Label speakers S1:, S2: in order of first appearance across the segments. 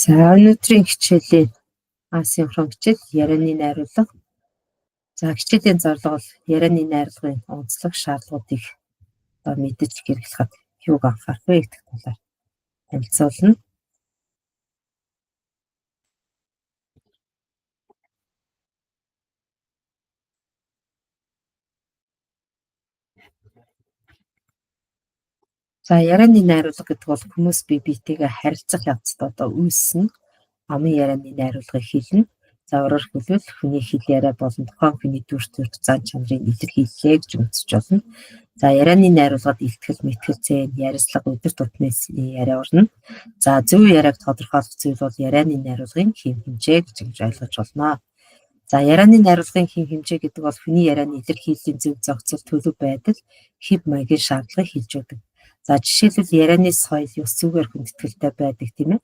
S1: За өнөөдрийн хичээлийн асинхрон хичээл ярианы найруулга. За хичээлийн зорилго бол ярианы найруулгын онцлог шаардлагуудыг мэдэж хэрэглэхэд юуг анхаарах вэ гэдэг талаар танилцуулна. За ярианы найруулга гэдэг бол хүмүүс бие биетэйгээ харилцах явцад үүснэ амын ярианы найруулгыг хэлнэ. За өөрөөр хэлбэл хүний хэл яриа болон тухайн хүний дүр төрх зан чанарыг илэрхийллээ гэж үзэж болно. За ярианы найруулгад илтгэл, мэтгэл, зэн, ярилцлага, өдөр тутмын яриа орно. За зөв яриаг тодорхойлох зүйл бол ярианы найруулгын хэм хэмжээ гэж ойлгож болно. За ярианы найруулгын хэм хэмжээ гэдэг бол хүний ярианы илэрхийллийн зөв зохицол, төлөв байдал, хэв маягийн шаардлагыг хэлж өгдөг. За жишээлбэл ярианы соёл ёс зүгээр хүндэтгэлтэй байдаг тийм ээ.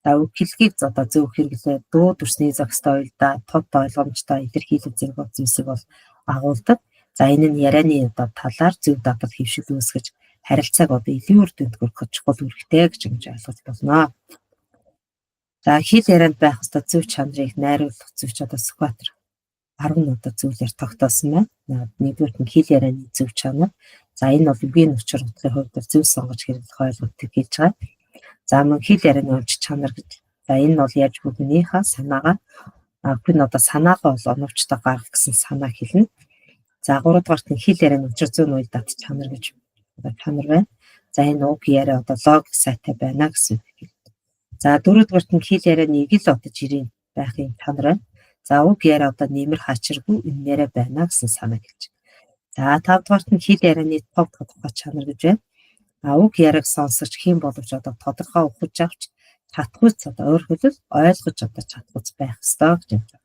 S1: За үг хэллэгийг зөв хэрэглээ, дуу төрсний зохистой уялдаа, тод ойлгомжтой илэрхийлэл зэрэг зүйлсийг бол агуулдаг. За энэ нь ярианы талаар зөв дадал хэвшил үүсгэж харилцааг илүү үр дүнд хүргэх чухал үүрэгтэй гэж ойлгож болно. За хэл ярианд байх ёстой зөв чанарыг найруулах зөвч Сүхбаатар 10 зүйлээр тогтоосон байна. Нэгдүгээр нь хэл ярианы зөв чанар. За энэ бол үгийн учир утгын хувьд зөв сонгож хэрэглэх ойлголтыг хэлж байгаа. За мөн хэл ярианы онц чанар гэж. За энэ бол яаж бүхнийхээ санаагаа хүн санаагаа бол оновчтой гаргах гэсэн санаа хэлнэ. За 3 дугаарт нь хэл ярианы учир зүйн үйл дад чанар гэж чанар байна. За энэ үг яриа логик сайтай байна гэсэн үг. За 4 дугаарт нь хэл ярианы игэл жирийн байхын чанар байна. За үг яриа нэмэр хачиргүй үннээрээ байна гэсэн санаа хэлж. За 5 дугаарт нь хэл ярианы тов тодорхой чанар гэж байна. Үг яриаг сонсож хэм боловч тодорхой ухаж авч чадхүйц өөрхөлөл ойлгож чадхүйц байх ёстой гэж байна.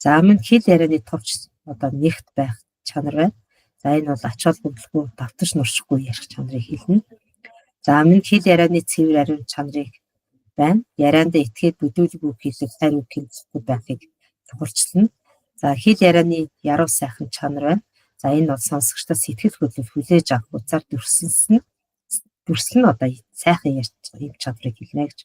S1: За мөн хэл ярианы товч нэгт байх чанар байна. За энэ бол ач холбогдолгүй давтаж нуршихгүй ярих чанарыг хэлнэ. За мөн хэл ярианы цэвэр ариун чанарыг байна. Ярианд итгээд бүдүүлэг үг хэлэх, хайр үг хэлэхгүй байхыг тохирчлно. За хэл ярианы яруу сайхан чанар байна. За энэ бол сонсогчдод сэтгэл хөдлөл хүлээж авах уцаар дүрслэн сайхан ярьж ийм чадварыг хэлнэ гэж.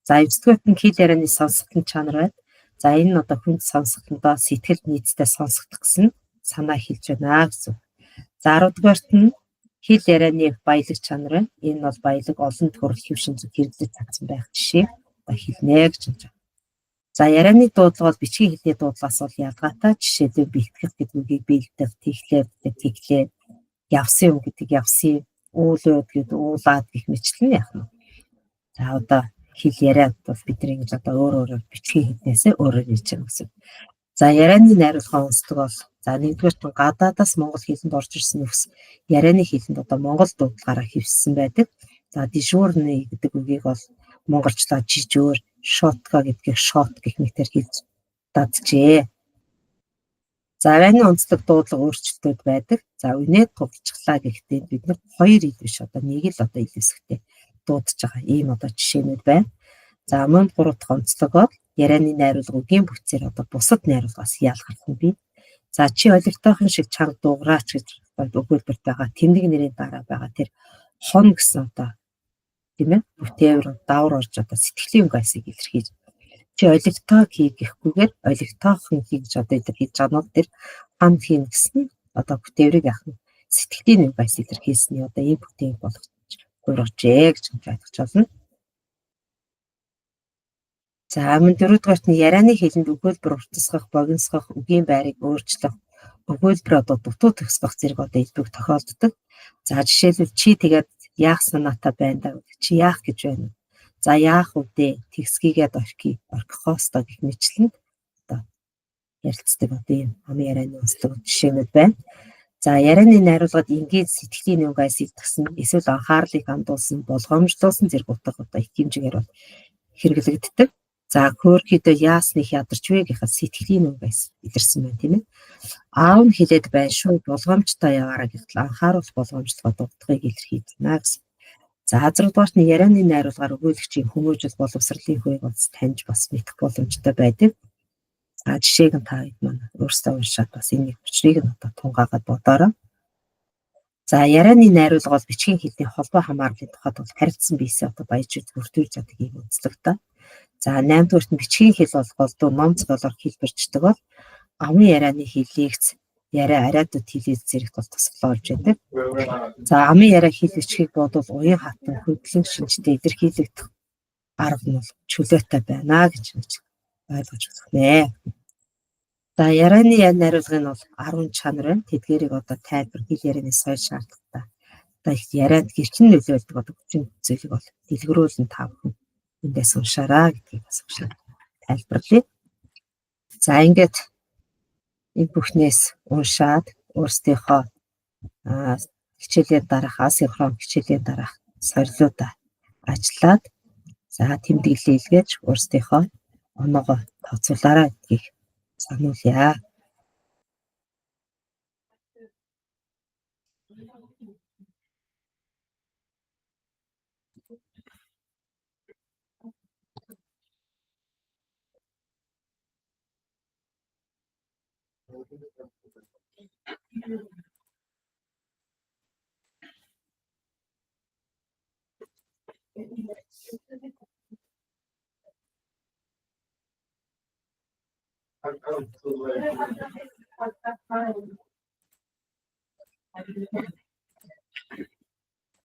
S1: За 9-р нь хэл ярианы сонсголтын чанар байна. За энэ нь хүнд сонсголтондоо сэтгэл нийцтэй сонсгох гэсэн санаа хэлж байна гэсэн. За 10-р нь хэл ярианы баялаг чанар байна. Энэ бол баялаг олон төрөл хэв шинжлэх хэрэглэж цагдсан байх жишээ хэлнэ гэж байна. За ярианы дуудлага бол бичгийн хэлний дуудлагаас бол ялгаатай. Жишээлбэл бэлтгэх гэдэг үгийг бэлдэх, тэглээ, явсан үг гэдэг явсан, уулууд гэдэг уулаад гэх мэтлэн яах нь. За хэл яриад бол бидний ингэж өөр бичгийн хэлнээс өөрөөр хэлж байгаа гэсэн. За ярианы найруулгын онцлог бол за нэгдүгээр нь гадаадаас монгол хэлэнд орж ирсэн нөхс ярианы хэлэнд монгол дуудлагаараа хэвссэн байдаг. За дижурны гэдэг үгийг бол монголчлоо жижүүр, шотка гэдгийг шот гэх мэтээр хэлж даджээ. За ярианы онцлог дуудлага өөрчлөлтүүд байдаг. За үнэ тулчглаа гэхдээ бид нар хоёр ил биш нэг л илүүсгтэй дуудаж байгаа ийм жишээнүүд байна. За мөн 3 дахь онцлог бол ярианы найруулга үгийн бүтцээр бусад найруулгаас ялгарх нь бий. За чи олигтойхон шиг чанга дуугараач гэж өгүүлбэрт байгаа тэмдэг нэрийн дараа байгаа тэр хон гэсэн тийм ээ бүтээвэр давар орж сэтгэлийн үгайсыг илэрхийлж чи олигтой хий гэхгүйгээр олигтойхон хий гэж илэрхийлж байгаа нь тэр ханд хийн гэсэн бүтээврийг яах нь сэтгэлийн үгайс илэрхийлсний ийм бүтээн болгож гуйржээ гэж ойлгож байна. За мөн 4 дугаарт нь ярианы хэлэнд өгүүлбэр уртасгах, богиносгох, үгийн байрыг өөрчлөх, өгүүлбэр дутуу төгсгөх зэрэг элбэг тохиолддог. За жишээлбэл чи тэгээд яах санаатай байна да чи яах гэж байна. За яах үдэ тэгсгийгээд орхихоостой гэх мэтлэн ярилцдаг ийм амын ярианы онцлог жишээнүүд байна. За ярианы найруулгад энгийн сэтгэлийн үгайс илтгэсэн эсвэл анхаарлыг хандуулсан, болгоомжлуулсан зэрэг утга их хэмжээгээр хэрэглэгддэг. За хөөрхөдөө яасныг ядарч вэ гэхэд сэтгэлийн үгайс илэрсэн байна тийм ээ. Аав нь хэлээд байна шүү болгоомжтой яваараа гэтэл анхааруул болгоомжлогоо дутгыг илэрхийлнэ гэсэн. За 10 дугаарт нь ярианы найруулгаар өгүүлэгчийн хүмүүжил боловсролын хувийг таньж бас мэдэх боломжтой байдаг. За жишээг нь та хэд маань өөрсдөө уншаад бас энэ учрыг нь тунгаагаад бодоорой. За ярианы найруулга бол бичгийн хэлний холбоо хамаарлын тухайд бол харилцсан биесээ одоо баяжуулж бүрдүүлж чаддаг юм онцлогтой. За 8 дугаарт нь бичгийн хэл бол голдуу ном цогцолоор хэлбэрчдэг бол амын ярианы хэллэгц яриа ариадууд хэлээс зэрэгт бол тусгалж байдаг. За амын яриа хэл бичгийг бодвол уян хатан хөдлөн шинжтэй илэрхийлэгдэх арга нь бол чөлөөтэй байна гэж ойлгож болох нэ. За ярианы найруулгын бол 10 чанар байна. Тэдгээрийг одоо тайлбар хэл ярианы соёл шаардлагатай. Одоо их яриад гэрчин нөлөөлдөг одоо хүчин зүйлийг бол дэлгэрүүлэн та бүхэн эндээс уншаарай гэдгийг бас тайлбарлая. За ингээд энэ бүхнээс уншаад өөрсдийнхөө хичээлийн дараах асинхрон хичээлийн дараах сорилуудаа ажиллаад за тэмдэглэлээ илгээж өөрсдийнхөө оноогоо тооцоолаарай гэдгийг сануулъя.